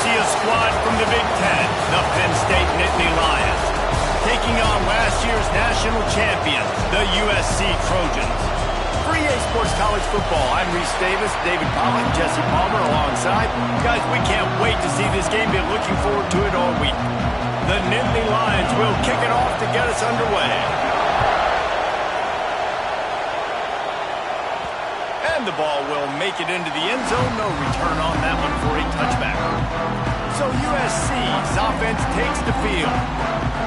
see a squad from the Big Ten, the Penn State Nittany Lions, taking on last year's national champion, the USC Trojans. For EA Sports College Football, I'm Reese Davis, David Pollock, Jesse Palmer alongside. Guys, we can't wait to see this game. Been looking forward to it all week. The Nittany Lions will kick it off to get us underway. And the ball will make it into the end zone. No return on that one for a touchback. So USC's offense takes the field.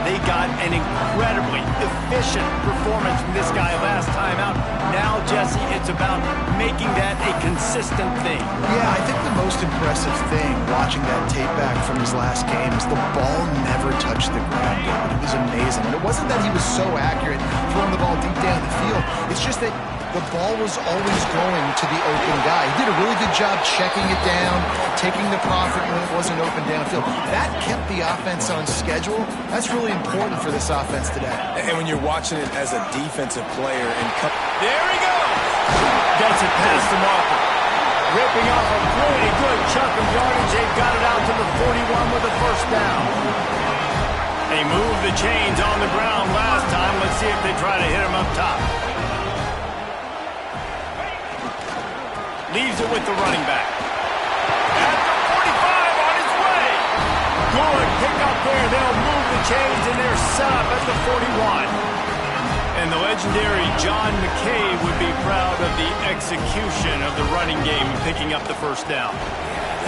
They got an incredibly efficient performance from this guy last time out. Now, Jesse, it's about making that a consistent thing. Yeah, I think the most impressive thing watching that tape back from his last game is the ball never touched the ground. It was amazing. And it wasn't that he was so accurate throwing the ball deep down the field. It's just that the ball was always going to the open guy. He did a really good job checking it down, taking the profit when it wasn't open downfield. That kept the offense on schedule. That's really important for this offense today. And when you're watching it as a defensive player and there he goes! Gets it past the marker. Ripping off a pretty good chunk of yardage. They've got it out to the 41 with a first down. They moved the chains on the ground last time. Let's see if they try to hit him up top. Leaves it with the running back. At the 45 on his way. Good pick up there. They'll move the chains and they're set up at the 41. And the legendary John McKay would be proud of the execution of the running game, picking up the first down.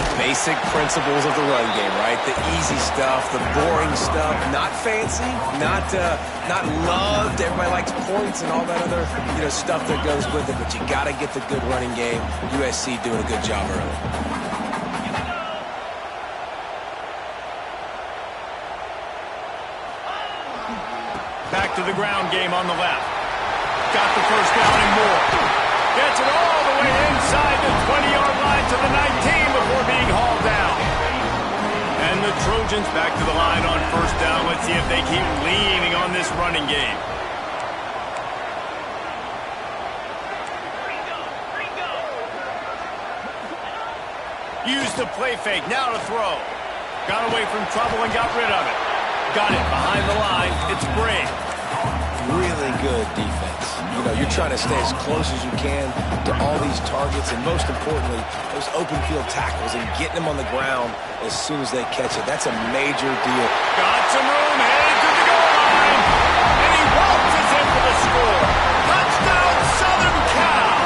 the basic principles of the run game, right? The easy stuff, the boring stuff, not fancy, not loved. Everybody likes points and all that other stuff that goes with it, but you got to get the good running game. USC doing a good job early. Back to the ground game on the left. Got the first down and more. Gets it all the way inside the 20-yard line to the 19 before being hauled down. And the Trojans back to the line on first down. Let's see if they keep leaning on this running game. Used the play fake. Now to throw. Got away from trouble and got rid of it. Got it behind the line. It's Brave. Really good defense. You're trying to stay as close as you can to all these targets, and most importantly, those open field tackles and getting them on the ground as soon as they catch it. That's a major deal. Got some room, heading to the goal line, and he waltzes in for the score. Touchdown, Southern Cal!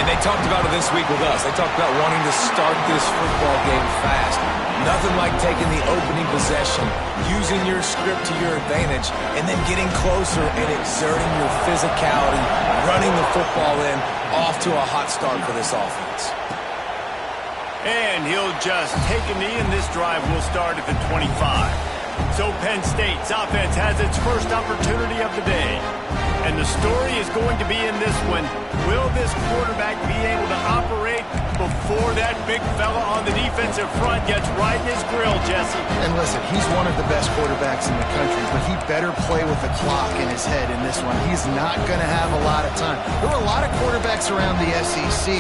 And they talked about it this week with us. They talked about wanting to start this football game fast. Nothing like taking the opening possession, using your script to your advantage, and then getting closer and exerting your physicality, running the football in, off to a hot start for this offense. And he'll just take a knee, and this drive will start at the 25. So Penn State's offense has its first opportunity of the day. And the story is going to be in this one. Will this quarterback be able to operate before that big fella on the defensive front gets right in his grill, Jesse? And listen, he's one of the best quarterbacks in the country, but he better play with the clock in his head in this one. He's not going to have a lot of time. There were a lot of quarterbacks around the SEC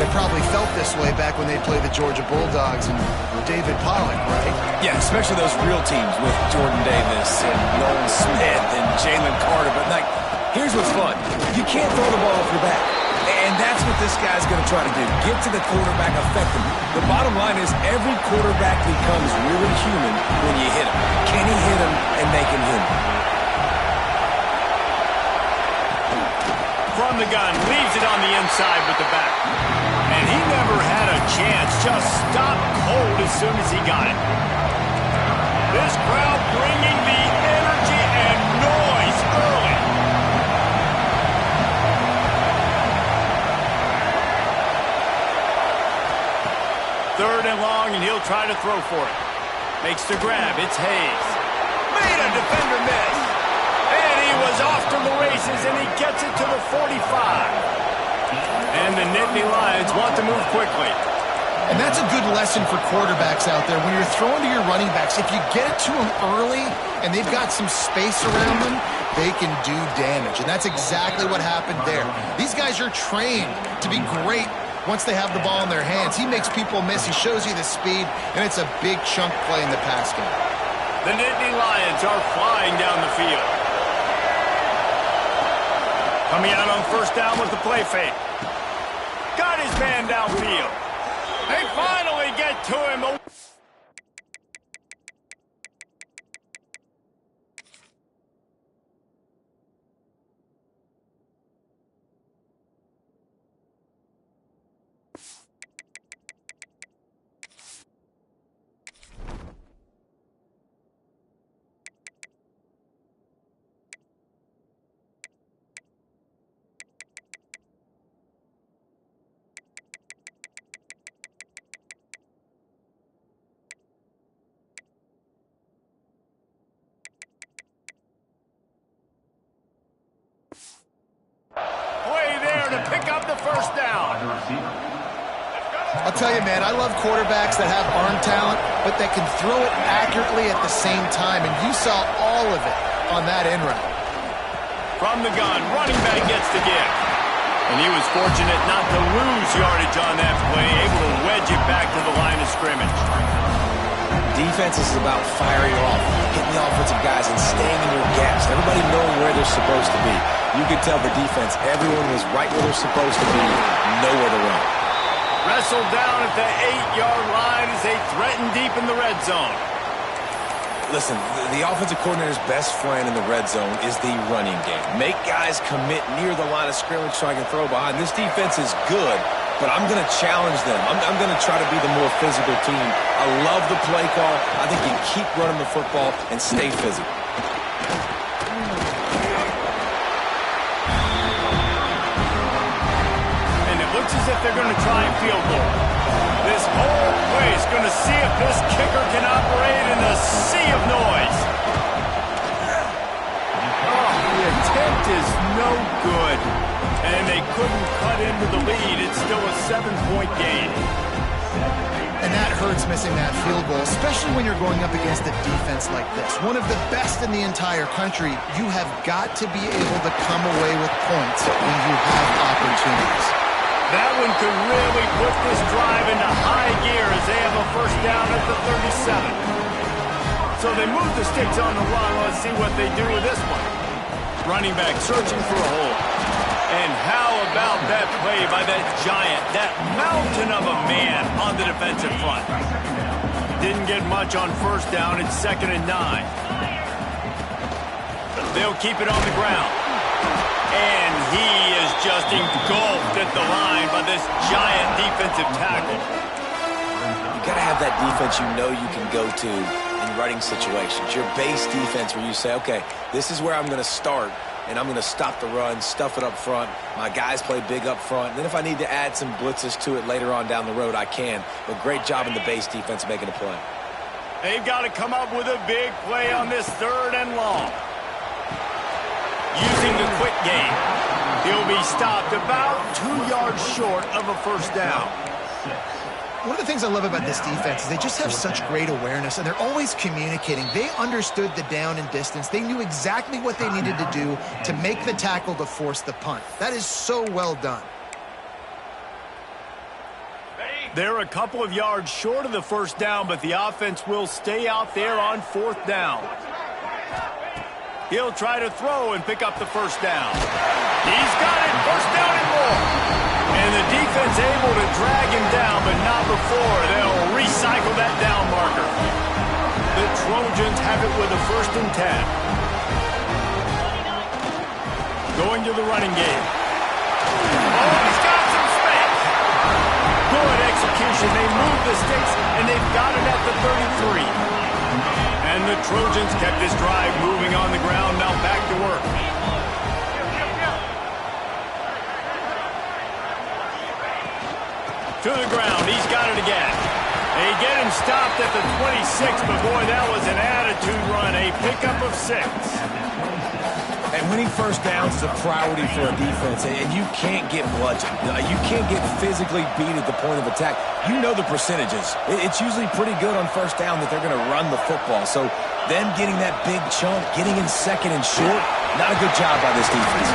that probably felt this way back when they played the Georgia Bulldogs and David Pollock, right? Yeah, especially those real teams with Jordan Davis and Nolan Smith and Jalen Carter. But, here's what's fun. You can't throw the ball off your back. And that's what this guy's going to try to do. Get to the quarterback, affect him. The bottom line is every quarterback becomes really human when you hit him. Can he hit him and make him human? From the gun, leaves it on the inside with the back. And he never had a chance. Just stopped cold as soon as he got it. This crowd bringing the energy and noise early. Third and long, and he'll try to throw for it. Makes the grab. It's Hayes. Made a defender miss. And he was off to the races, and he gets it to the 45. And the Nittany Lions want to move quickly. And that's a good lesson for quarterbacks out there. When you're throwing to your running backs, if you get it to them early and they've got some space around them, they can do damage. And that's exactly what happened there. These guys are trained to be great once they have the ball in their hands. He makes people miss. He shows you the speed, and it's a big chunk play in the pass game. The Nittany Lions are flying down the field. Coming out on first down with the play fake. Got his man downfield. They finally get to him. Pick up the first down. I'll tell you, man, I love quarterbacks that have arm talent, but that can throw it accurately at the same time, and you saw all of it on that in route. From the gun, running back gets the give. And he was fortunate not to lose yardage on that play, able to wedge it back to the line of scrimmage. Defense is about firing off, hitting the offensive guys, and staying in your gaps. Everybody knowing where they're supposed to be. You could tell the defense, everyone was right where they're supposed to be, nowhere to run. Wrestled down at the 8-yard line as they threaten deep in the red zone. Listen, the offensive coordinator's best friend in the red zone is the running game. Make guys commit near the line of scrimmage so I can throw behind. This defense is good, but I'm going to challenge them. I'm going to try to be the more physical team. I love the play call. I think you keep running the football and stay physical. And it looks as if they're going to try and field goal. This whole play is going to see if this kicker can operate in a sea of noise. Oh, the attempt is no good. And they couldn't cut into the lead. It's still a 7-point game. And that hurts missing that field goal, especially when you're going up against a defense like this. One of the best in the entire country. You have got to be able to come away with points when you have opportunities. That one could really put this drive into high gear as they have a first down at the 37. So they move the sticks on the run. Let's see what they do with this one. Running back searching for a hole. And how about that play by that giant, that mountain of a man on the defensive front? Didn't get much on first down. It's 2nd and 9. They'll keep it on the ground. And he is just engulfed at the line by this giant defensive tackle. You got to have that defense you know you can go to in running situations. Your base defense where you say, okay, this is where I'm going to start, and I'm going to stop the run, stuff it up front. My guys play big up front. And then if I need to add some blitzes to it later on down the road, I can. But great job in the base defense making a play. They've got to come up with a big play on this 3rd and long. Using the quick game, he'll be stopped about 2 yards short of a first down. One of the things I love about this defense is they just have such great awareness, and they're always communicating. They understood the down and distance. They knew exactly what they needed to do to make the tackle to force the punt. That is so well done. They're a couple of yards short of the first down, but the offense will stay out there on 4th down. He'll try to throw and pick up the first down. He's got it, first down and more. And the defense able to drag him down, but not before they'll recycle that down marker. The Trojans have it with a 1st and 10. Going to the running game. Oh, he's got some space. Good execution. They move the sticks, and they've got it at the 33. And the Trojans kept this drive moving on the ground. Now back to work. To the ground. He's got it again. They get him stopped at the 26, but boy, that was an attitude run. A pickup of 6. And winning first downs is a priority for a defense, and you can't get bludgeoned. You can't get physically beat at the point of attack. You know the percentages. It's usually pretty good on first down that they're going to run the football. So them getting that big chunk, getting in 2nd and short, not a good job by this defense.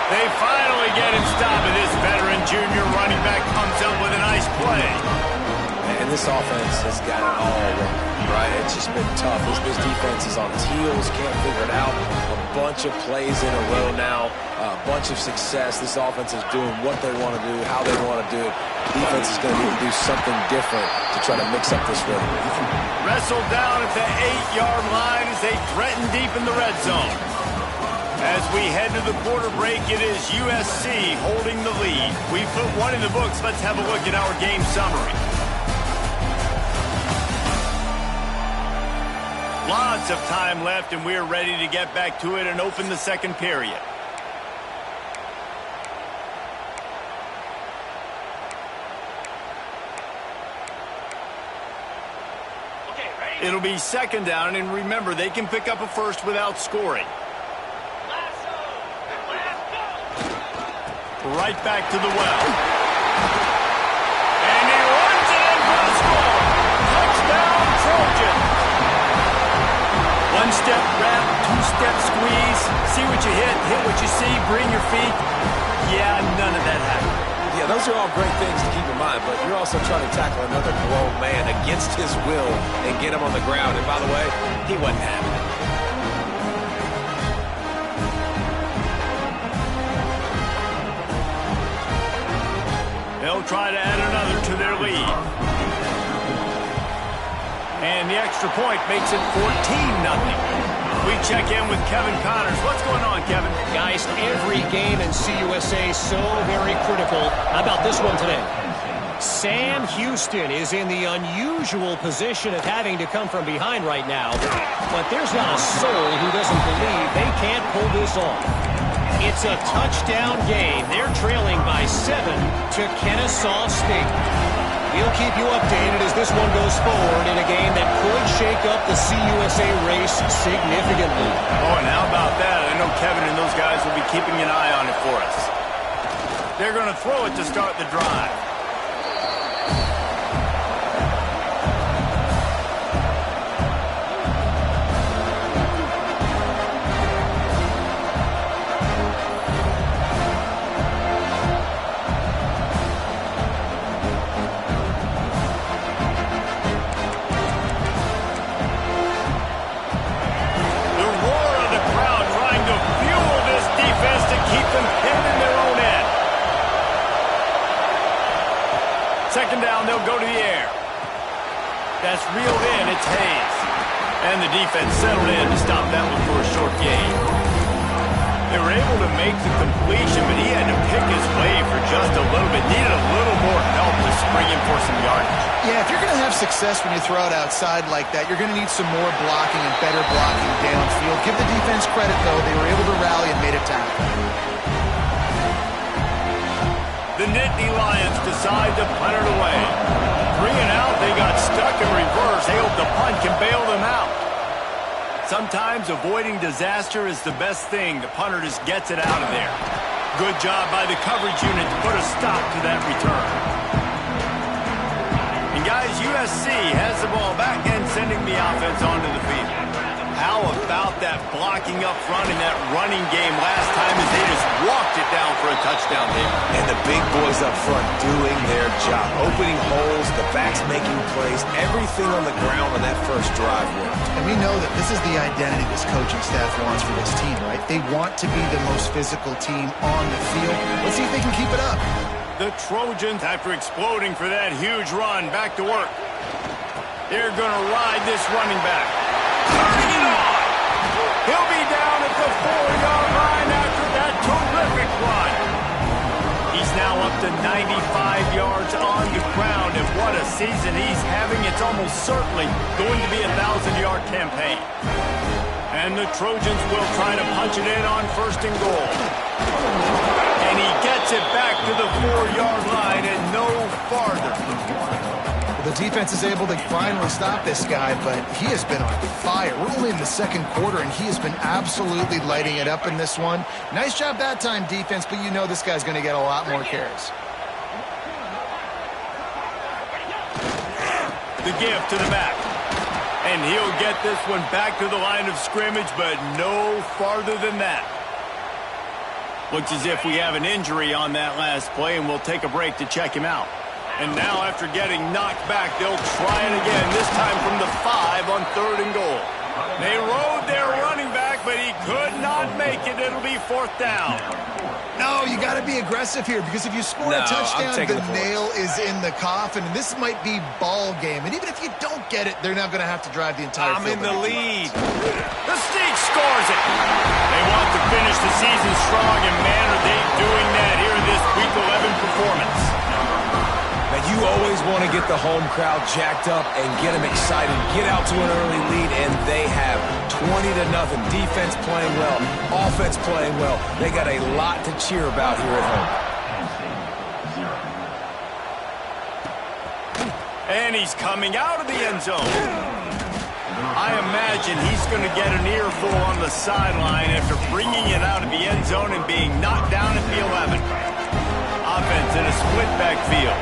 They finally get him stopped, and this veteran junior running back comes up with a nice play. And this offense has got it all wrong, right? It's just been tough. This defense is on its heels, can't figure it out. A bunch of plays in a row now, a bunch of success. This offense is doing what they want to do, how they want to do it. Defense is going to need to do something different to try to mix up this rhythm. Wrestled down at the 8-yard line as they threaten deep in the red zone. As we head to the quarter break, it is USC holding the lead. We put one in the books. Let's have a look at our game summary. Lots of time left, and we're ready to get back to it and open the second period. It'll be second down, and remember, they can pick up a first without scoring. Right back to the well. And he runs it in for the score. Touchdown, Trojan. One-step wrap, two-step squeeze. See what you hit what you see, bring your feet. Yeah, none of that happened. Yeah, those are all great things to keep in mind, but you're also trying to tackle another grown man against his will and get him on the ground. And by the way, he wasn't having it. They'll try to add another to their lead. And the extra point makes it 14-0. We check in with Kevin Connors. What's going on, Kevin? Guys, every game in CUSA is so very critical. How about this one today? Sam Houston is in the unusual position of having to come from behind right now. But there's not a soul who doesn't believe they can't pull this off. It's a touchdown game. They're trailing by 7 to Kennesaw State. We'll keep you updated as this one goes forward in a game that could shake up the CUSA race significantly. Oh, and how about that? I know Kevin and those guys will be keeping an eye on it for us. They're going to throw it to start the drive. Second down, they'll go to the air. That's reeled in. It's Hayes. And the defense settled in to stop that one for a short gain. They were able to make the completion, but he had to pick his way for just a little bit. Needed a little more help to spring him for some yardage. Yeah, if you're going to have success when you throw it outside like that, you're going to need some more blocking and better blocking downfield. Give the defense credit, though. They were able to rally and made it tackle. The Nittany Lions decide to punt it away. 3 and out, they got stuck in reverse. They hope the punt can bail them out. Sometimes avoiding disaster is the best thing. The punter just gets it out of there. Good job by the coverage unit to put a stop to that return. And guys, USC has the ball back and sending the offense onto the field. How about that blocking up front in that running game last time as they just walked it down for a touchdown there? And the big boys up front doing their job. Opening holes, the backs making plays, everything on the ground on that first drive worked. And we know that this is the identity this coaching staff wants for this team, right? They want to be the most physical team on the field. Let's see if they can keep it up. The Trojans, after exploding for that huge run, back to work. They're going to ride this running back. Turning it on. He'll be down at the 4-yard line after that terrific run. He's now up to 95 yards on the ground, and what a season he's having. It's almost certainly going to be a 1,000-yard campaign. And the Trojans will try to punch it in on first and goal. And he gets it back to the 4-yard line and no farther. The defense is able to finally stop this guy, but he has been on fire. We're only in the second quarter, and he has been absolutely lighting it up in this one. Nice job that time, defense, but you know this guy's going to get a lot more carries. The give to the back. And he'll get this one back to the line of scrimmage, but no farther than that. Looks as if we have an injury on that last play, and we'll take a break to check him out. And now, after getting knocked back, they'll try it again, this time from the 5 on 3rd and goal. They rode their running back, but he could not make it. It'll be 4th down. No, you got to be aggressive here, because if you score a touchdown, the nail is in the coffin, and this might be ball game. And even if you don't get it, they're now going to have to drive the entire field. I'm in the lead. The Sneak scores it. They want to finish the season strong, and man, are they doing that here in this Week 11 performance. Now, you always want to get the home crowd jacked up and get them excited, get out to an early lead, and they have 20-0. Defense playing well, offense playing well. They got a lot to cheer about here at home. And he's coming out of the end zone. I imagine he's going to get an earful on the sideline after bringing it out of the end zone and being knocked down at the 11. Offense in a split backfield.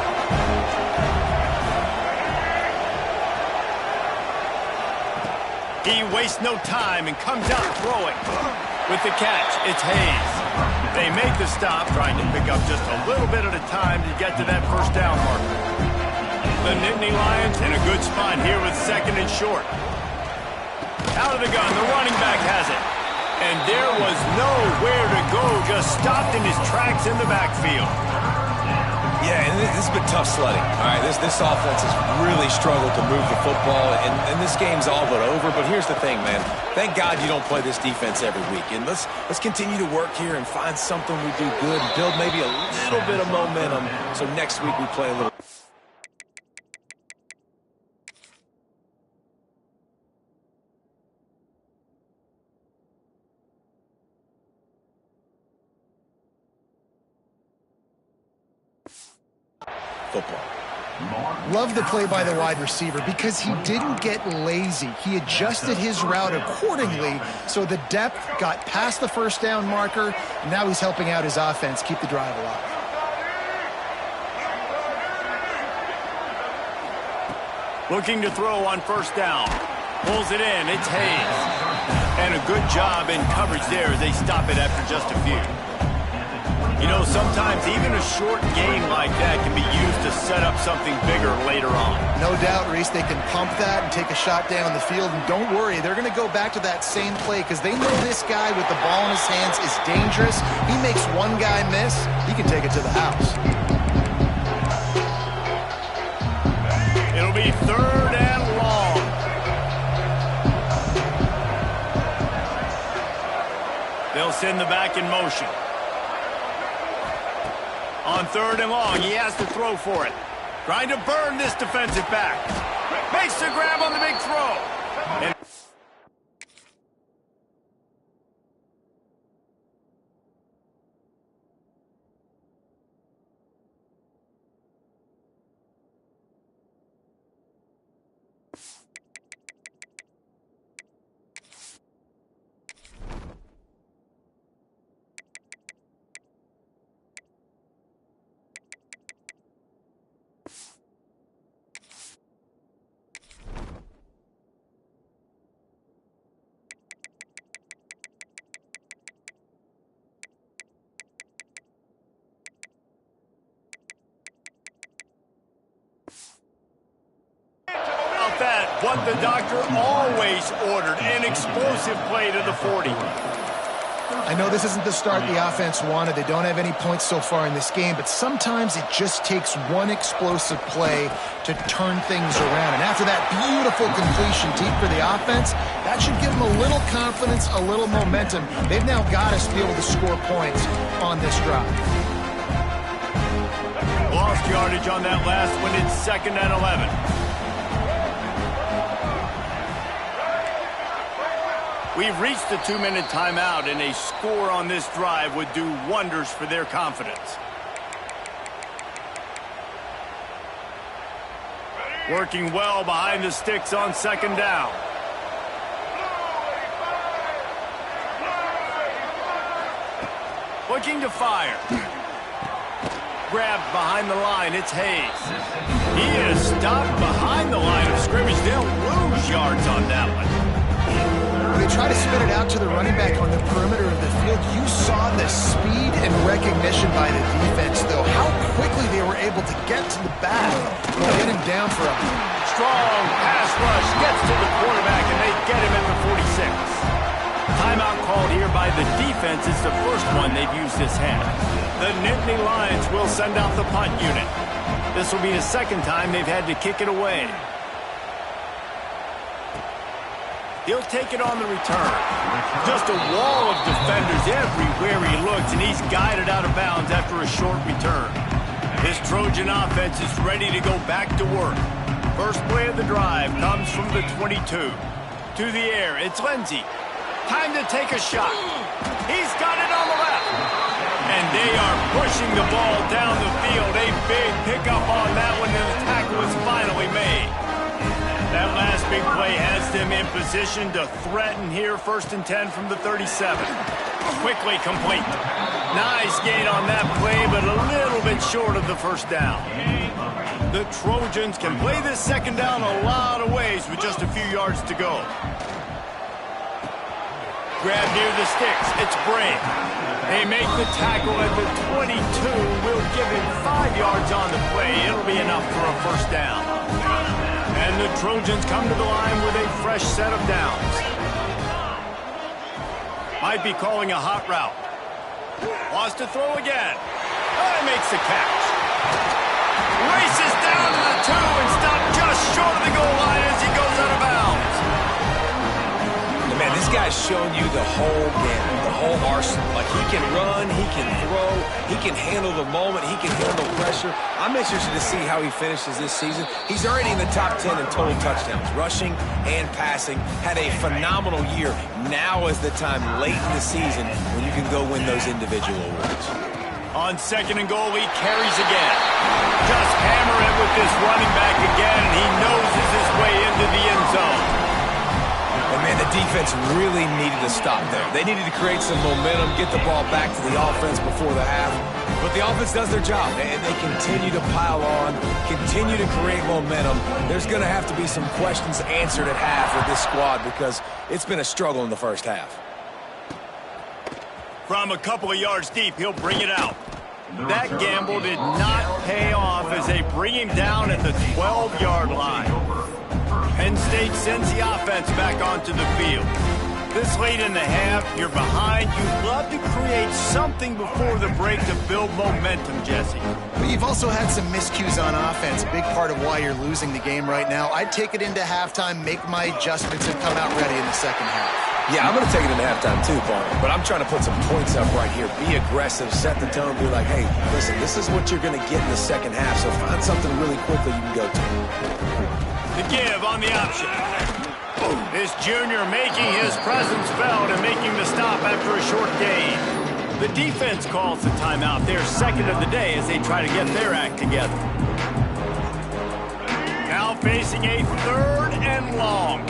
He wastes no time and comes out throwing. With the catch, it's Hayes. They make the stop, trying to pick up just a little bit at a time to get to that 1st down marker. The Nittany Lions in a good spot here with 2nd and short. Out of the gun, the running back has it. And there was nowhere to go, just stopped in his tracks in the backfield. Yeah, and this has been tough sledding. All right, this offense has really struggled to move the football, and this game's all but over. But here's the thing, man. Thank God you don't play this defense every week. And let's continue to work here and find something we do good and build maybe a little bit of momentum so next week we play a little. Football. Love the play by the wide receiver because he didn't get lazy. He adjusted his route accordingly, so the depth got past the 1st down marker, and now he's helping out his offense keep the drive alive. Looking to throw on 1st down. Pulls it in. It's Hayes. And a good job in coverage there as they stop it after just a few. You know, sometimes even a short gain like that can be used to set up something bigger later on. No doubt, Reese, they can pump that and take a shot down the field. And don't worry, they're going to go back to that same play because they know this guy with the ball in his hands is dangerous. He makes one guy miss, he can take it to the house. It'll be 3rd and long. They'll send the back in motion. On 3rd and long, he has to throw for it. Trying to burn this defensive back. Makes the grab on the big throw. And what the doctor always ordered, an explosive play to the 40. I know this isn't the start the offense wanted. They don't have any points so far in this game, but sometimes it just takes one explosive play to turn things around. And after that beautiful completion deep for the offense, that should give them a little confidence, a little momentum. They've now got us to be able to score points on this drive. Lost yardage on that last one. It's 2nd and 11. We've reached the 2-minute timeout, and a score on this drive would do wonders for their confidence. Working well behind the sticks on 2nd down. Looking to fire. Grabbed behind the line, it's Hayes. He is stopped behind the line of scrimmage. They'll lose yards on that one. They try to spit it out to the running back on the perimeter of the field. You saw the speed and recognition by the defense, though. How quickly they were able to get to the back and get him down for a strong pass rush. Gets to the quarterback, and they get him at the 46. Timeout called here by the defense. It's the first one they've used this half. The Nittany Lions will send out the punt unit. This will be the second time they've had to kick it away. He'll take it on the return. Just a wall of defenders everywhere he looks, and he's guided out of bounds after a short return. This Trojan offense is ready to go back to work. First play of the drive comes from the 22. To the air, it's Lindsey. Time to take a shot. He's got it on the left. And they are pushing the ball down the field. A big pickup on that one, and the tackle is finally made. That last big play has them in position to threaten here. 1st and 10 from the 37. Quickly complete. Nice gain on that play, but a little bit short of the first down. The Trojans can play this second down a lot of ways with just a few yards to go. Grab near the sticks. It's Bray. They make the tackle at the 22. Will give him 5 yards on the play. It'll be enough for a first down. And the Trojans come to the line with a fresh set of downs. Might be calling a hot route. Wants to throw again. Oh, he makes the catch. Races down to the 2 and stopped just short of the goal line as he goes out of bounds. Man, this guy's shown you the whole game, the whole arsenal. Like, he can run, he can throw, he can handle the moment, he can handle pressure. I'm interested to see how he finishes this season. He's already in the top 10 in total touchdowns, rushing and passing. Had a phenomenal year. Now is the time late in the season when you can go win those individual awards. On 2nd and goal, he carries again. Just hammer it with this running back again, and he noses his way into the end zone. And, man, the defense really needed to stop there. They needed to create some momentum, get the ball back to the offense before the half. But the offense does their job, and they continue to pile on, continue to create momentum. There's going to have to be some questions answered at half with this squad because it's been a struggle in the first half. From a couple of yards deep, he'll bring it out. That gamble did not pay off as they bring him down at the 12-yard line. Penn State sends the offense back onto the field. This late in the half, you're behind. You'd love to create something before the break to build momentum, Jesse. But you've also had some miscues on offense, a big part of why you're losing the game right now. I'd take it into halftime, make my adjustments, and come out ready in the second half. Yeah, I'm going to take it into halftime too, Paul. But I'm trying to put some points up right here. Be aggressive, set the tone, be like, hey, listen, this is what you're going to get in the second half, so find something really quickly you can go to. The give on the option. This junior making his presence felt and making the stop after a short gain. The defense calls the timeout. They're second of the day as they try to get their act together. Now facing a 3rd and long.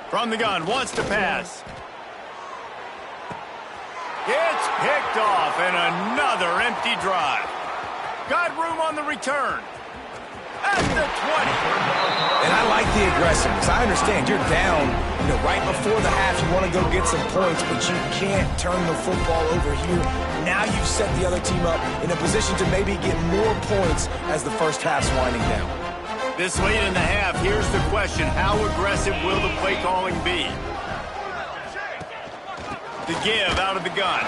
From the gun, wants to pass. It's picked off and another empty drive. Got room on the return. At the 20. And I like the aggressiveness. I understand you're down, right before the half. You want to go get some points, but you can't turn the football over here. Now you've set the other team up in a position to maybe get more points as the first half's winding down. This late in the half, here's the question. How aggressive will the play calling be? The give out of the gun.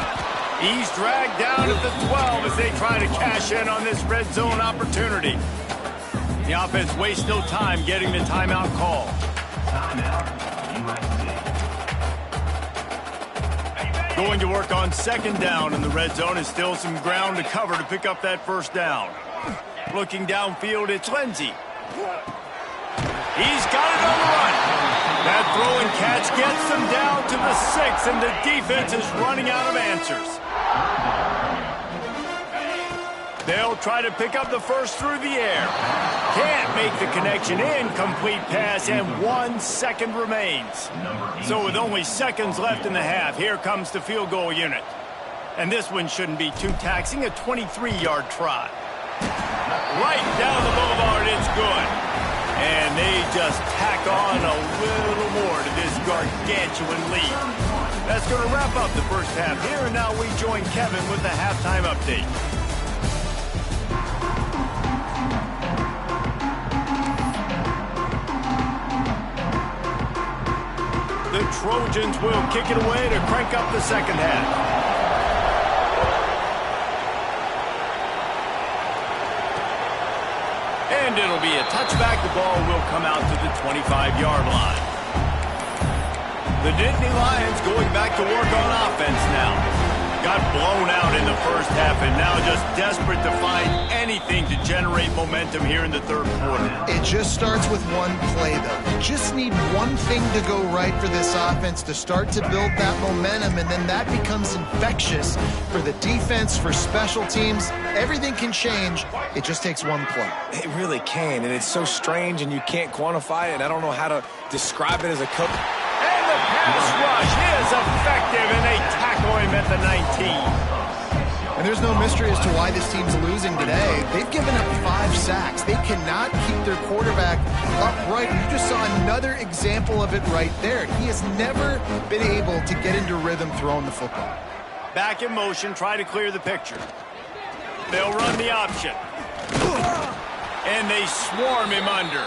He's dragged down at the 12 as they try to cash in on this red zone opportunity. The offense wastes no time getting the timeout call. Going to work on 2nd down in the red zone and still some ground to cover to pick up that first down. Looking downfield, it's Lindsey. He's got it on the run. That throw and catch gets them down to the 6, and the defense is running out of answers. They'll try to pick up the first through the air. Can't make the connection. Incomplete pass, and 1 second remains. So with only seconds left in the half, here comes the field goal unit. And this one shouldn't be too taxing, a 23-yard try. Right down the boulevard, it's good. And they just tack on a little more to this gargantuan lead. That's going to wrap up the first half here, and now we join Kevin with the halftime update. The Trojans will kick it away to crank up the second half. And it'll be a touchback. The ball will come out to the 25-yard line. The Nittany Lions going back to work on offense now. Got blown out in the first half and now just desperate to find anything to generate momentum here in the third quarter. It just starts with one play, though. You just need one thing to go right for this offense to start to build that momentum, and then that becomes infectious for the defense, for special teams. Everything can change. It just takes one play. It really can, and it's so strange, and you can't quantify it, and I don't know how to describe it as a coach. And the pass rush is effective, and they tackle him at the 19. And there's no mystery as to why this team's losing today. They've given up 5 sacks. They cannot keep their quarterback upright. You just saw another example of it right there. He has never been able to get into rhythm throwing the football. Back in motion, try to clear the picture. They'll run the option. And they swarm him under.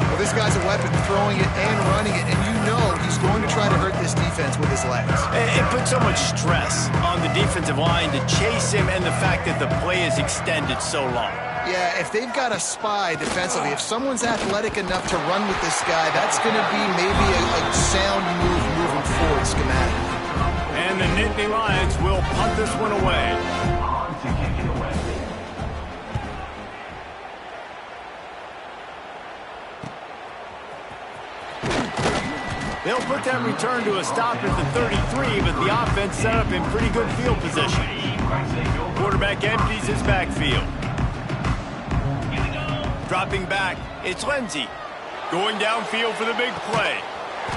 Well, this guy's a weapon, throwing it and running it, and you know he's going to try to hurt this defense with his legs. It puts so much stress on the defensive line to chase him and the fact that the play is extended so long. Yeah, if they've got a spy defensively, if someone's athletic enough to run with this guy, that's going to be maybe a sound move moving forward schematic. And the Nittany Lions will punt this one away. They'll put that return to a stop at the 33, but the offense set up in pretty good field position. Quarterback empties his backfield. Dropping back, it's Lindsey. Going downfield for the big play.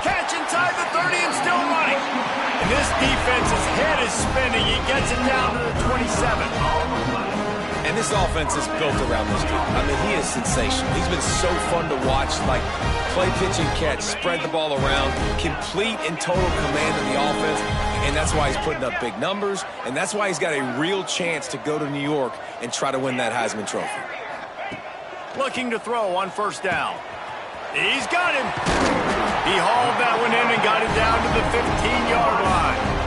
Catch inside the 30 and still running. And this defense's head is spinning. He gets it down to the 27. And this offense is built around this dude. I mean, he is sensational. He's been so fun to watch. Like, play, pitch, and catch, spread the ball around, complete and total command of the offense. And that's why he's putting up big numbers. And that's why he's got a real chance to go to New York and try to win that Heisman Trophy. Looking to throw on first down. He's got him. He hauled that one in and got it down to the 15-yard line.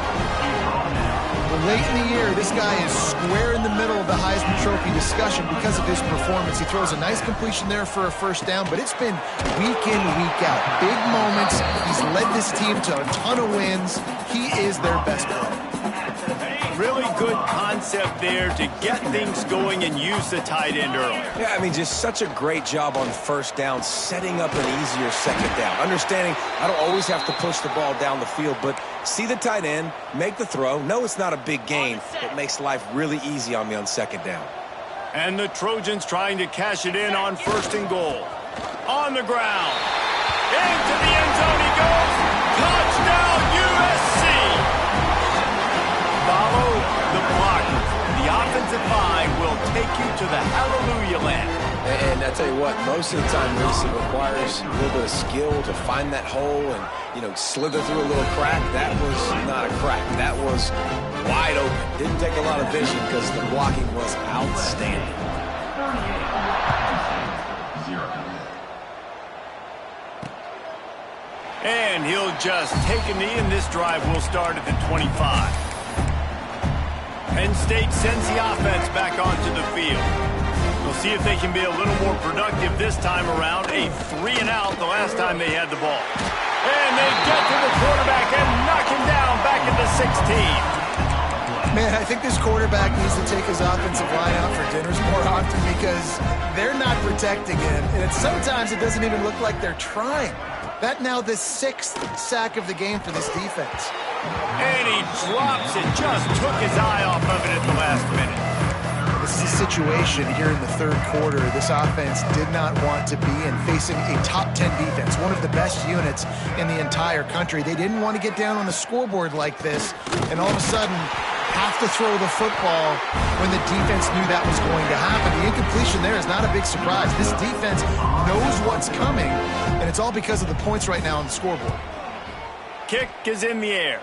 Late in the year, this guy is square in the middle of the Heisman Trophy discussion because of his performance. He throws a nice completion there for a first down, but it's been week in, week out. Big moments. He's led this team to a ton of wins. He is their best player. Really good concept there to get things going and use the tight end early. Yeah, I mean, just such a great job on first down, setting up an easier second down. Understanding I don't always have to push the ball down the field, but see the tight end, make the throw. No, it's not a big gain. It makes life really easy on me on second down. And the Trojans trying to cash it in on first and goal. On the ground. Into the end zone he goes. Touchdown, USC. Follow the blockers. The offensive line will take you to the hallelujah land. And I tell you what, most of the time, Reese, it requires a little bit of skill to find that hole and, slither through a little crack. That was not a crack. That was wide open. Didn't take a lot of vision because the blocking was outstanding. And he'll just take a knee, and this drive will start at the 25. Penn State sends the offense back onto the field. We'll see if they can be a little more productive this time around. A 3-and-out the last time they had the ball. And they get to the quarterback and knock him down back at the 16. Man, I think this quarterback needs to take his offensive line out for dinners more often because they're not protecting him. And sometimes it doesn't even look like they're trying. That now the 6th sack of the game for this defense. And he drops it, just took his eye off of it at the last minute. This is a situation here in the third quarter this offense did not want to be in, facing a top 10 defense, one of the best units in the entire country. They didn't want to get down on the scoreboard like this, and all of a sudden, have to throw the football when the defense knew that was going to happen. The incompletion there is not a big surprise. This defense knows what's coming, and it's all because of the points right now on the scoreboard. Kick is in the air.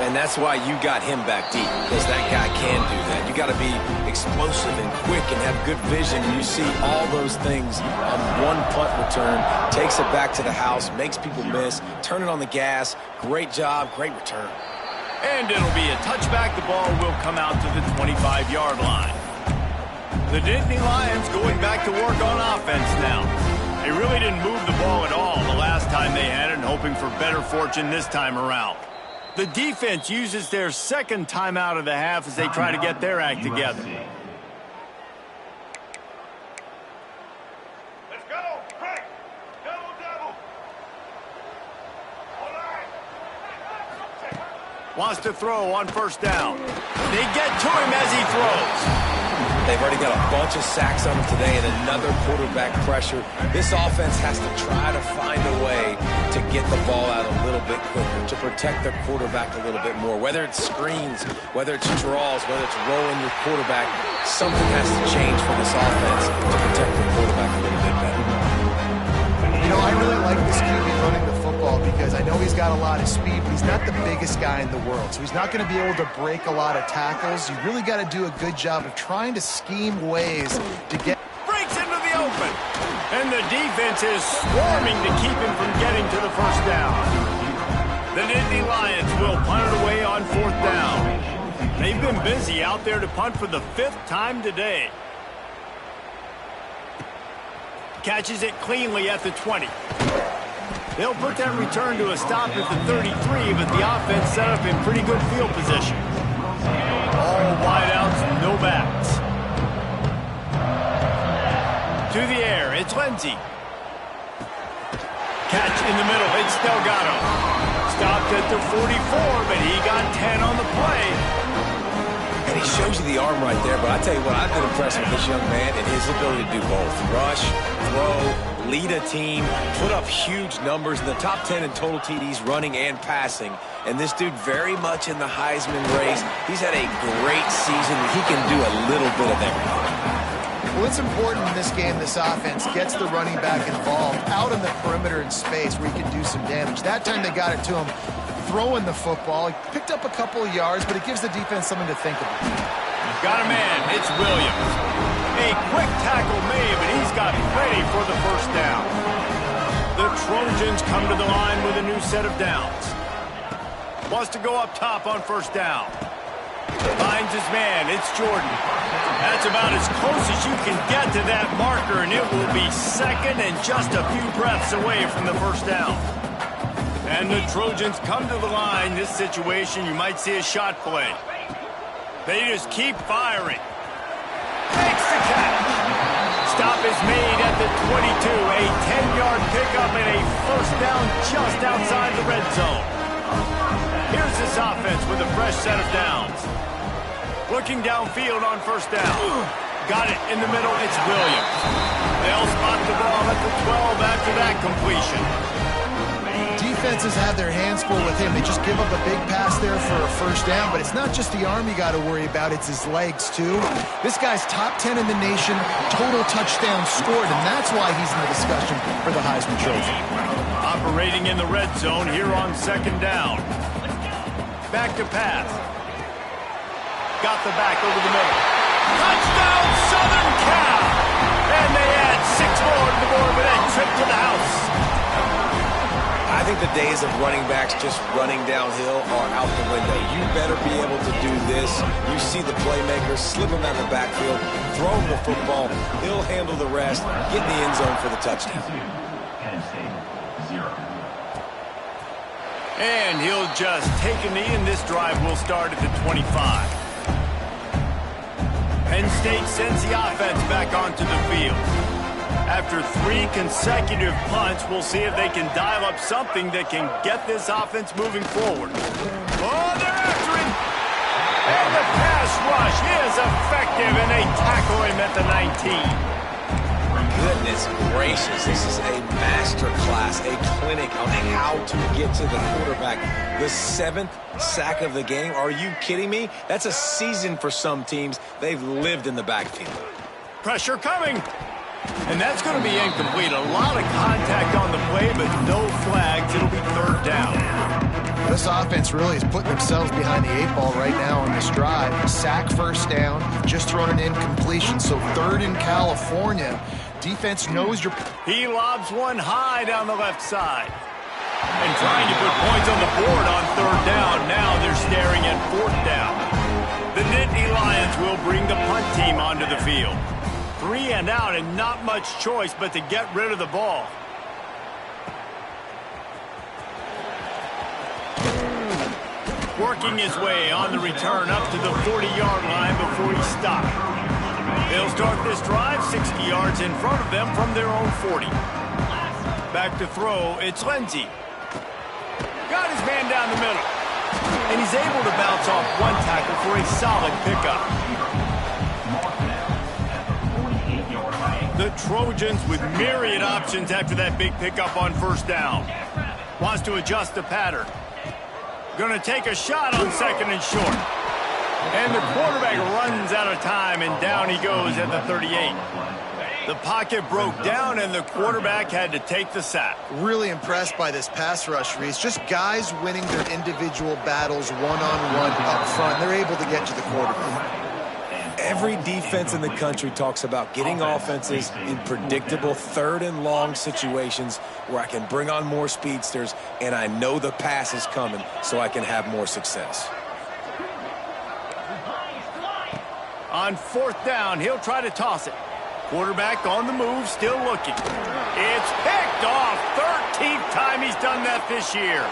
And that's why you got him back deep, because that guy can do that. You got to be explosive and quick and have good vision. You see all those things on one punt return, takes it back to the house, makes people miss, turn it on the gas. Great job, great return. And it'll be a touchback. The ball will come out to the 25-yard line. The Nittany Lions going back to work on offense now. They really didn't move the ball at all the last time they had it, and hoping for better fortune this time around. The defense uses their second timeout of the half as they try to get their act together. Let's go. Quick. Double. All right. Wants to throw on first down. They get to him as he throws. They've already got a bunch of sacks on them today and another quarterback pressure. This offense has to try to find a way to get the ball out a little bit quicker, to protect their quarterback a little bit more. Whether it's screens, whether it's draws, whether it's rolling your quarterback, something has to change for this offense to protect their quarterback a little bit better. You know, I really like this QB running the football because I know he's got a lot of speed, but he's not the biggest guy in the world. So he's not going to be able to break a lot of tackles. You really got to do a good job of trying to scheme ways to get... Breaks into the open. And the defense is swarming to keep him from getting to the first down. The Nittany Lions will punt it away on fourth down. They've been busy out there to punt for the 5th time today. Catches it cleanly at the 20. They'll put that return to a stop at the 33, but the offense set up in pretty good field position. All wideouts, no backs. To the air, it's Lindsey. Catch in the middle, it's Delgado. Stopped at the 44, but he got 10 on the play. And he shows you the arm right there, but I tell you what, I've been impressed with this young man and his ability to do both. Rush, throw, lead a team, put up huge numbers in the top 10 in total TDs running and passing. And this dude very much in the Heisman race. He's had a great season. He can do a little bit of everything. Well, it's important in this game, this offense gets the running back involved out in the perimeter in space where he can do some damage. That time they got it to him throwing the football. He picked up a couple of yards, but it gives the defense something to think about. Got a man. It's Williams. A quick tackle made, but he's got plenty for the first down. The Trojans come to the line with a new set of downs. Wants to go up top on first down. Finds his man. It's Jordan. That's about as close as you can get to that marker, and it will be second and just a few breaths away from the first down. And the Trojans come to the line. This situation, you might see a shot play. They just keep firing. Makes the catch. Stop is made at the 22. A 10-yard pickup and a first down just outside the red zone. Here's this offense with a fresh set of downs. Looking downfield on first down. Got it in the middle. It's Williams. They'll spot the ball at the 12 after that completion. Defenses have their hands full with him. They just give up a big pass there for a first down, but it's not just the arm you got to worry about, it's his legs too. This guy's top 10 in the nation, total touchdowns scored, and that's why he's in the discussion for the Heisman Trophy. Operating in the red zone here on second down. Back to pass. Got the back over the middle. Touchdown, Southern Cal! And they add 6 more to the board with a trip to the house. I think the days of running backs just running downhill are out the window. You better be able to do this. You see the playmaker, slip him out of the backfield, throw him the football, he'll handle the rest, get in the end zone for the touchdown. And he'll just take a knee, and this drive will start at the 25. Penn State sends the offense back onto the field. After 3 consecutive punts, we'll see if they can dial up something that can get this offense moving forward. Oh, they're after him! And the pass rush is effective, and they tackle him at the 19. Goodness gracious, this is a master class, a clinic on how to get to the quarterback. The 7th sack of the game. Are you kidding me? That's a season for some teams. They've lived in the backfield. Pressure coming. And that's going to be incomplete. A lot of contact on the play, but no flags. It'll be 3rd down. This offense really is putting themselves behind the 8 ball right now on this drive. Sack, 1st down, just thrown an incompletion, so 3rd in California. Defense knows you're... He lobs one high down the left side. And trying to put points on the board on 3rd down. Now they're staring at 4th down. The Nittany Lions will bring the punt team onto the field. 3 and out, and not much choice but to get rid of the ball. Working his way on the return up to the 40-yard line before he stopped. They'll start this drive 60 yards in front of them from their own 40. Back to throw, it's Lindsey. Got his man down the middle. And he's able to bounce off one tackle for a solid pickup. The Trojans with myriad options after that big pickup on 1st down. Wants to adjust the pattern. Going to take a shot on 2nd and short. And the quarterback runs out of time, and down he goes at the 38. The pocket broke down, and the quarterback had to take the sack. Really impressed by this pass rush, Reese. Just guys winning their individual battles one-on-one up front. They're able to get to the quarterback. Every defense in the country talks about getting offenses in predictable 3rd and long situations where I can bring on more speedsters and I know the pass is coming so I can have more success. On 4th down, he'll try to toss it. Quarterback on the move, still looking. It's picked off. 13th time he's done that this year.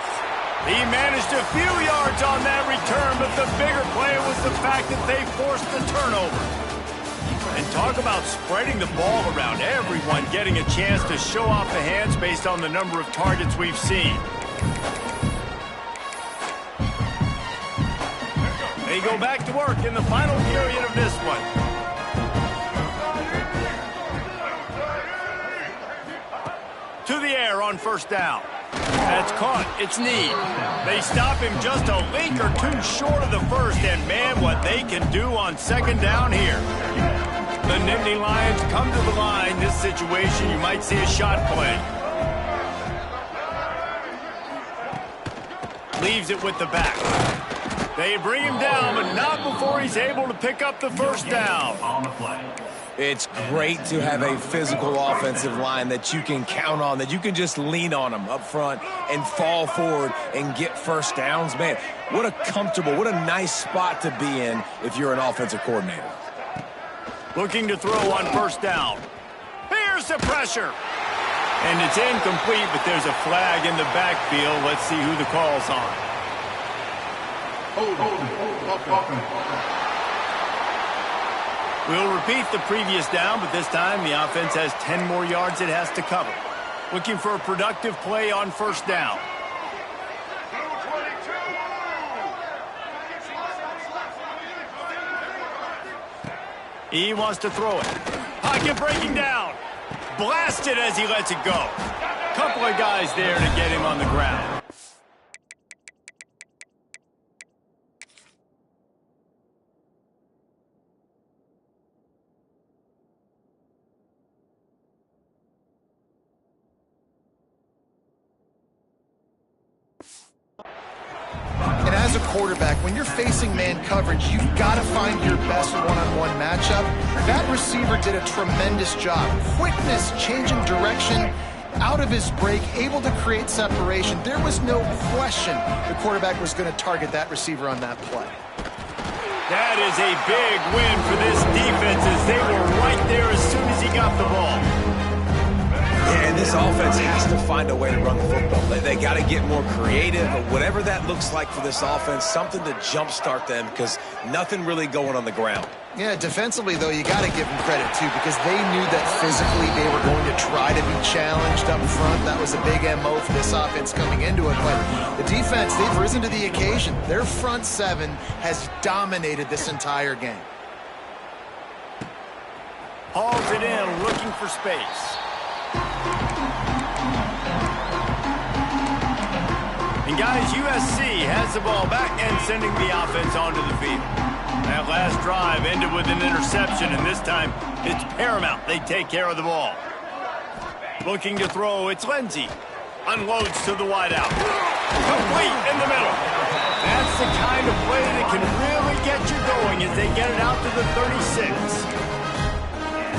He managed a few yards on that return, but the bigger play was the fact that they forced the turnover. And talk about spreading the ball around. Everyone getting a chance to show off the hands based on the number of targets we've seen. They go back to work in the final period of this one. To the air on 1st down. That's caught. It's Need. They stop him just a link or 2 short of the 1st, and man, what they can do on 2nd down here. The Nittany Lions come to the line. This situation, you might see a shot play. Leaves it with the back. They bring him down, but not before he's able to pick up the 1st down. It's great to have a physical offensive line that you can count on, that you can just lean on them up front and fall forward and get 1st downs. Man, what a comfortable, what a nice spot to be in if you're an offensive coordinator. Looking to throw on 1st down. Here's the pressure. And it's incomplete, but there's a flag in the backfield. Let's see who the call's on. We'll repeat the previous down, but this time the offense has 10 more yards it has to cover. Looking for a productive play on 1st down. He wants to throw it. Pocket breaking down. Blasted as he lets it go. Couple of guys there to get him on the ground. And as a quarterback, when you're facing man coverage, you've got to find your best one-on-one matchup. That receiver did a tremendous job. Quickness, changing direction, out of his break, able to create separation. There was no question the quarterback was going to target that receiver on that play. That is a big win for this defense as they were right there as soon as he got the ball. Yeah, and this offense has to find a way to run the football. They got to get more creative, but whatever that looks like for this offense, something to jumpstart them because nothing really going on the ground. Yeah, defensively, though, you got to give them credit, too, because they knew that physically they were going to try to be challenged up front. That was a big MO for this offense coming into it. But the defense, they've risen to the occasion. Their front seven has dominated this entire game. Hauls it in, looking for space. And guys, USC has the ball back and sending the offense onto the field. That last drive ended with an interception, and this time it's paramount they take care of the ball. Looking to throw, it's Lindsey. Unloads to the wideout. Complete in the middle. That's the kind of play that can really get you going as they get it out to the 36.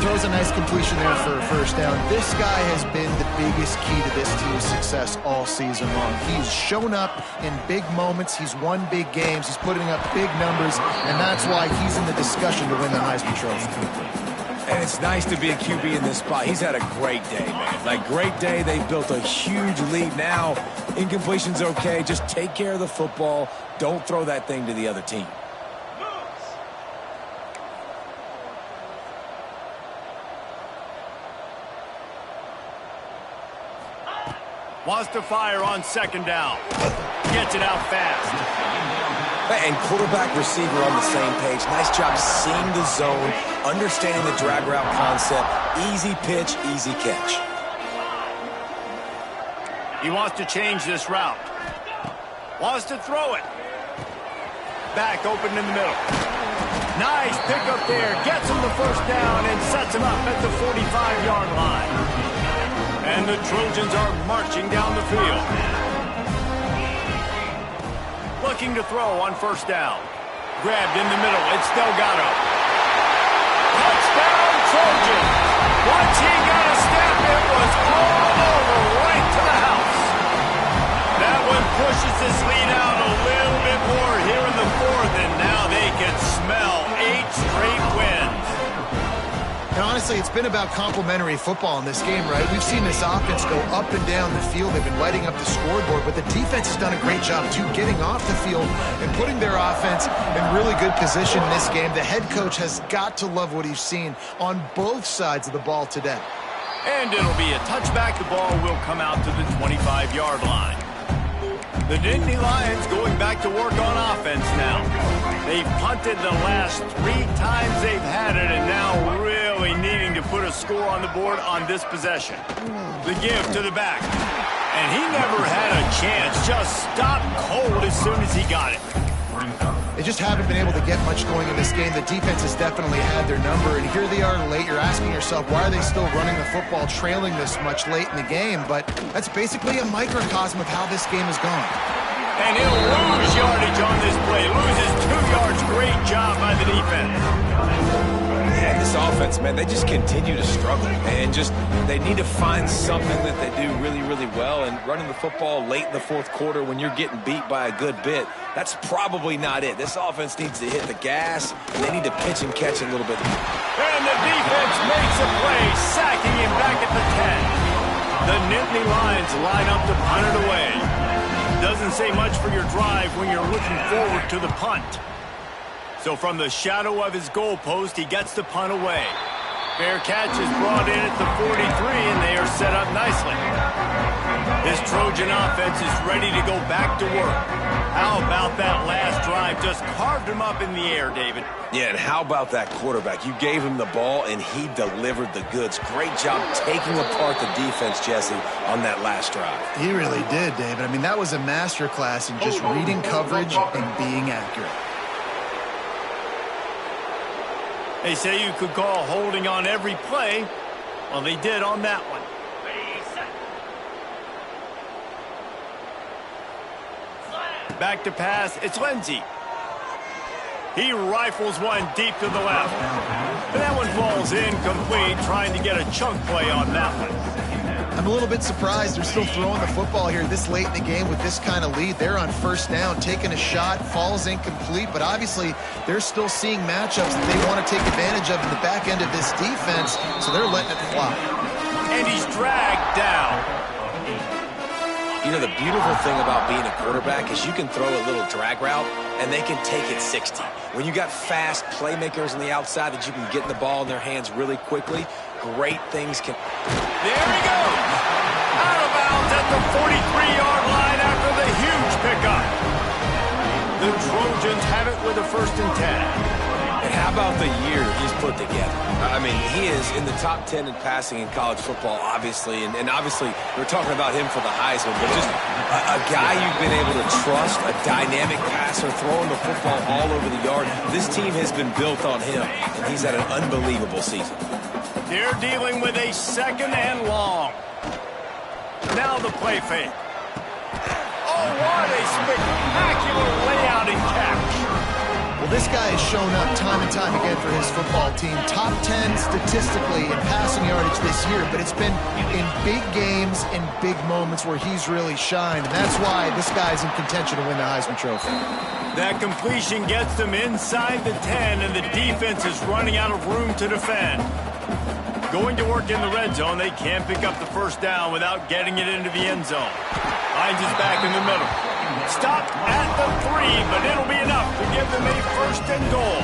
Throws a nice completion there for a first down. This guy has been the biggest key to this team's success all season long. He's shown up in big moments. He's won big games. He's putting up big numbers, and that's why he's in the discussion to win the Heisman Trophy. And it's nice to be a QB in this spot. He's had a great day, man. Like, great day. They've built a huge lead now. Incompletion's okay. Just take care of the football. Don't throw that thing to the other team. Wants to fire on second down. Gets it out fast. And quarterback, receiver on the same page. Nice job seeing the zone, understanding the drag route concept. Easy pitch, easy catch. He wants to change this route. Wants to throw it. Back open in the middle. Nice pickup there. Gets him the first down and sets him up at the 45-yard line. And the Trojans are marching down the field. Looking to throw on first down. Grabbed in the middle. It's Delgado. Touchdown, Trojans. Once he got a step, it was all over right to the house. That one pushes this lead out a little bit more here in the fourth, and now they can smell 8 straight wins. And honestly, it's been about complementary football in this game, right? We've seen this offense go up and down the field. They've been lighting up the scoreboard, but the defense has done a great job, too, getting off the field and putting their offense in really good position in this game. The head coach has got to love what he's seen on both sides of the ball today. And it'll be a touchback. The ball will come out to the 25-yard line. The Nittany Lions going back to work on offense now. They've punted the last 3 times they've had it, and now really needing to put a score on the board on this possession. The give to the back. And he never had a chance. Just stopped cold as soon as he got it. They just haven't been able to get much going in this game. The defense has definitely had their number, and here they are late. You're asking yourself, why are they still running the football, trailing this much late in the game? But that's basically a microcosm of how this game has gone. And he'll lose yardage on this play. Loses 2 yards. Great job by the defense. Yeah, this offense, man, they just continue to struggle. And they need to find something that they do really, really well. And running the football late in the fourth quarter when you're getting beat by a good bit, that's probably not it. This offense needs to hit the gas, and they need to pitch and catch a little bit. And the defense makes a play, sacking him back at the 10. The Nittany Lions line up to punt it away. Doesn't say much for your drive when you're looking forward to the punt. So from the shadow of his goalpost, he gets the punt away. Fair catch is brought in at the 43, and they are set up nicely. This Trojan offense is ready to go back to work. How about that last drive? Just carved him up in the air, David. Yeah, and how about that quarterback? You gave him the ball, and he delivered the goods. Great job taking apart the defense, Jesse, on that last drive. He really did, David. I mean, that was a masterclass in just reading coverage and being accurate. They say you could call holding on every play. Well, they did on that one. Back to pass, it's Lindsey. He rifles one deep to the left. And that one falls incomplete, trying to get a chunk play on that one. I'm a little bit surprised they're still throwing the football here this late in the game with this kind of lead. They're on first down, taking a shot, falls incomplete, but obviously they're still seeing matchups that they want to take advantage of in the back end of this defense, so they're letting it fly. And he's dragged down. You know, the beautiful thing about being a quarterback is you can throw a little drag route, and they can take it 60. When you got fast playmakers on the outside that you can get the ball in their hands really quickly, great things can... There he goes. Out of bounds at the 43-yard line after the huge pickup. The Trojans have it with a 1st and 10. And how about the year he's put together? I mean, he is in the top 10 in passing in college football, obviously. And obviously, we're talking about him for the Heisman, but just a guy you've been able to trust, a dynamic passer, throwing the football all over the yard. This team has been built on him, and he's had an unbelievable season. They're dealing with a 2nd and long. Now the play fake. Oh, what a spectacular layout and catch. Well, this guy has shown up time and time again for his football team. Top 10 statistically in passing yardage this year, but it's been in big games, in big moments where he's really shined. And that's why this guy's in contention to win the Heisman Trophy. That completion gets them inside the 10, and the defense is running out of room to defend. Going to work in the red zone, they can't pick up the 1st down without getting it into the end zone. Hines is back in the middle. Stop at the 3, but it'll be enough to give them a 1st and goal.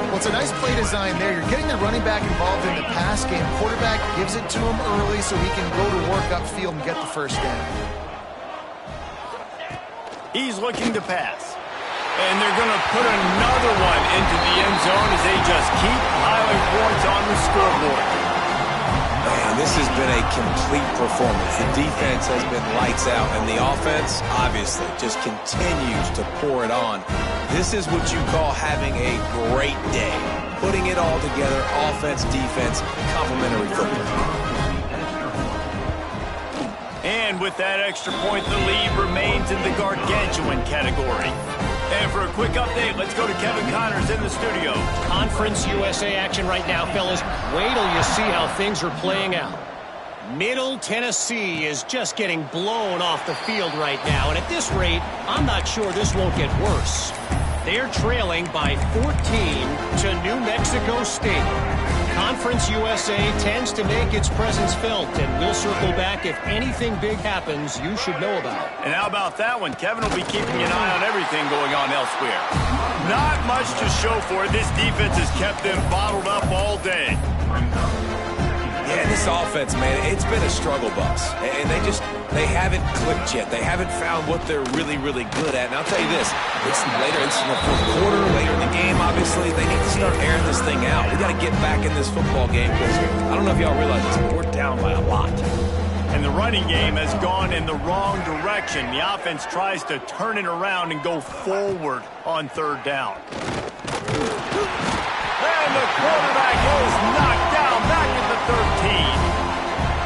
Well, it's a nice play design there. You're getting the running back involved in the pass game. Quarterback gives it to him early so he can go to work upfield and get the 1st down. He's looking to pass. And they're going to put another one into the end zone as they just keep piling points on the scoreboard. Man, this has been a complete performance. The defense has been lights out, and the offense, obviously, just continues to pour it on. This is what you call having a great day. Putting it all together, offense, defense, complementary football. And with that extra point, the lead remains in the gargantuan category. And for a quick update, let's go to Kevin Connors in the studio. Conference USA action right now, fellas. Wait till you see how things are playing out. Middle Tennessee is just getting blown off the field right now. And at this rate, I'm not sure this won't get worse. They're trailing by 14 to New Mexico State. Conference USA tends to make its presence felt, and we'll circle back if anything big happens you should know about. And how about that one? Kevin will be keeping an eye on everything going on elsewhere. Not much to show for it. This defense has kept them bottled up all day. Yeah, this offense, man, it's been a struggle bus. And they haven't clicked yet. They haven't found what they're really, really good at. And I'll tell you this, it's in the 4th quarter, later in the game, obviously, they need to start airing this thing out. We got to get back in this football game because I don't know if y'all realize this, but we're down by a lot. And the running game has gone in the wrong direction. The offense tries to turn it around and go forward on 3rd down. And the quarterback is knocked down back at the 13.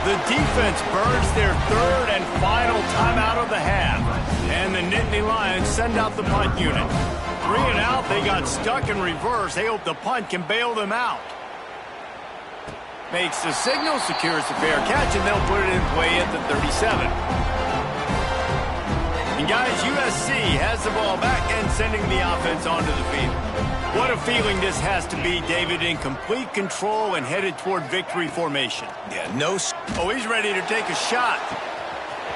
The defense burns their 3rd and final timeout of the half. And the Nittany Lions send out the punt unit. 3 and out, they got stuck in reverse. They hope the punt can bail them out. Makes the signal, secures the fair catch, and they'll put it in play at the 37. And guys, USC has the ball back and sending the offense onto the field. What a feeling this has to be, David, in complete control and headed toward victory formation. Yeah, Oh, he's ready to take a shot.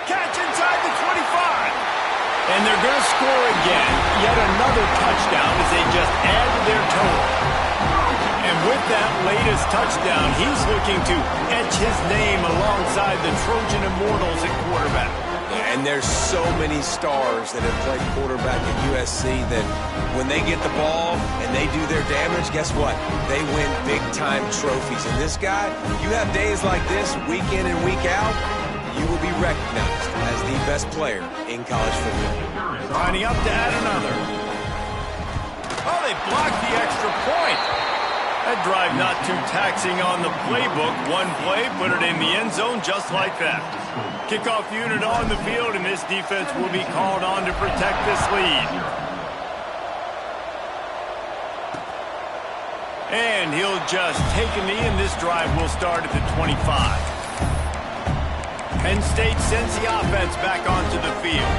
Catch inside the 25. And they're going to score again. Yet another touchdown as they just add to their total. And with that latest touchdown, he's looking to etch his name alongside the Trojan Immortals at quarterback. And there's so many stars that have played quarterback at USC that when they get the ball and they do their damage, guess what? They win big-time trophies. And this guy, you have days like this, week in and week out, you will be recognized as the best player in college football. Lining up to add another. Oh, they blocked the extra point. That drive not too taxing on the playbook. One play, put it in the end zone just like that. Kickoff unit on the field, and this defense will be called on to protect this lead. And he'll just take a knee, and this drive will start at the 25. Penn State sends the offense back onto the field.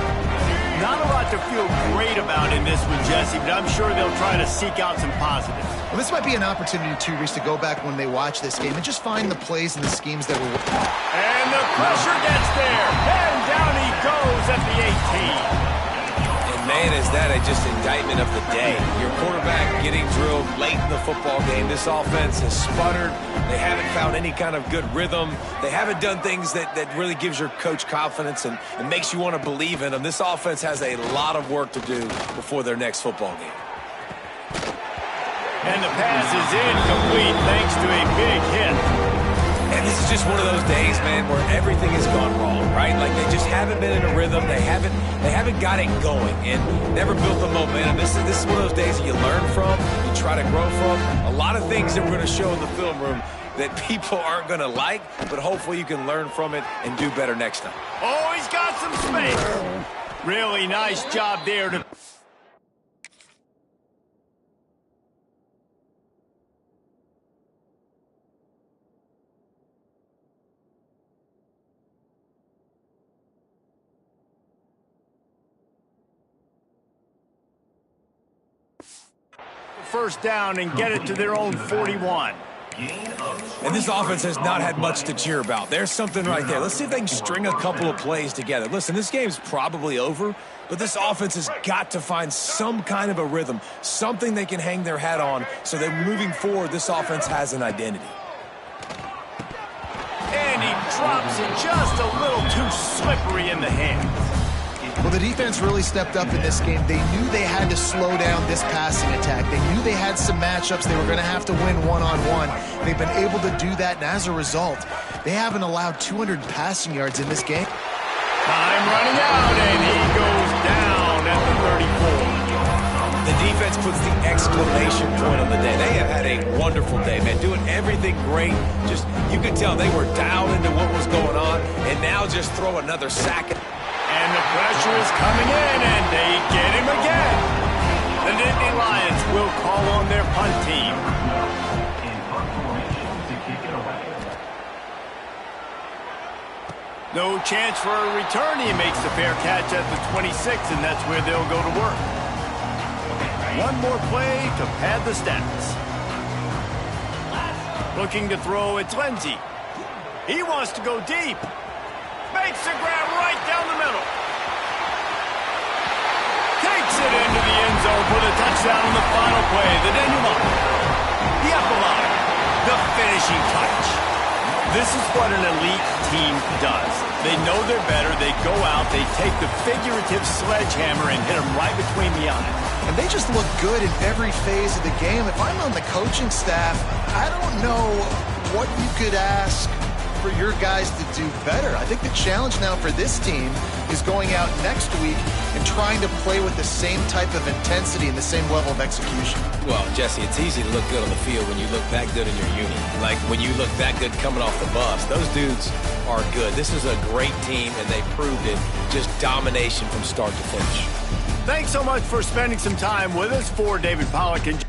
Not a lot to feel great about in this one, Jesse, but I'm sure they'll try to seek out some positives. Well, this might be an opportunity, too, Reese, to go back when they watch this game and just find the plays and the schemes that were working. And the pressure gets there. And down he goes at the 18. Man, is that just indictment of the day. Your quarterback getting drilled late in the football game. This offense has sputtered. They haven't found any kind of good rhythm. They haven't done things that really gives your coach confidence and makes you want to believe in them. This offense has a lot of work to do before their next football game. And the pass is incomplete thanks to a big hit. And this is just one of those days, man, where everything has gone wrong, right? Like they just haven't been in a rhythm. They haven't got it going and never built the momentum. This is one of those days that you learn from, you try to grow from. A lot of things that we're going to show in the film room that people aren't going to like, but hopefully you can learn from it and do better next time. Oh, he's got some space. Really nice job there to... first down and get it to their own 41. And this offense has not had much to cheer about. There's something right there. Let's see if they can string a couple of plays together. Listen, this game's probably over, but this offense has got to find some kind of a rhythm, something they can hang their hat on so that moving forward, this offense has an identity. And he drops it just a little too slippery in the hands. Well, the defense really stepped up in this game. They knew they had to slow down this passing attack. They knew they had some matchups they were going to have to win one-on-one. They've been able to do that, and as a result, they haven't allowed 200 passing yards in this game. Time running out, and he goes down at the 34. The defense puts the exclamation point on the day. They have had a wonderful day, man, doing everything great. Just, you could tell they were dialed into what was going on, and now just throw another sack. And the pressure is coming in, and they get him again. The Nittany Lions will call on their punt team. No chance for a return. He makes the fair catch at the 26, and that's where they'll go to work. One more play to pad the stats. Looking to throw, it's Lindsey. He wants to go deep. Makes the grab right down the middle. Takes it into the end zone for the touchdown on the final play. The denouement. The epilogue. The finishing touch. This is what an elite team does. They know they're better. They go out. They take the figurative sledgehammer and hit them right between the eyes. And they just look good in every phase of the game. If I'm on the coaching staff, I don't know what you could ask for your guys to do better. I think the challenge now for this team is going out next week and trying to play with the same type of intensity and the same level of execution. Well, Jesse, it's easy to look good on the field when you look that good in your unit. Like when you look that good coming off the bus. Those dudes are good. This is a great team, and they proved it. Just domination from start to finish. Thanks so much for spending some time with us. For David Pollack and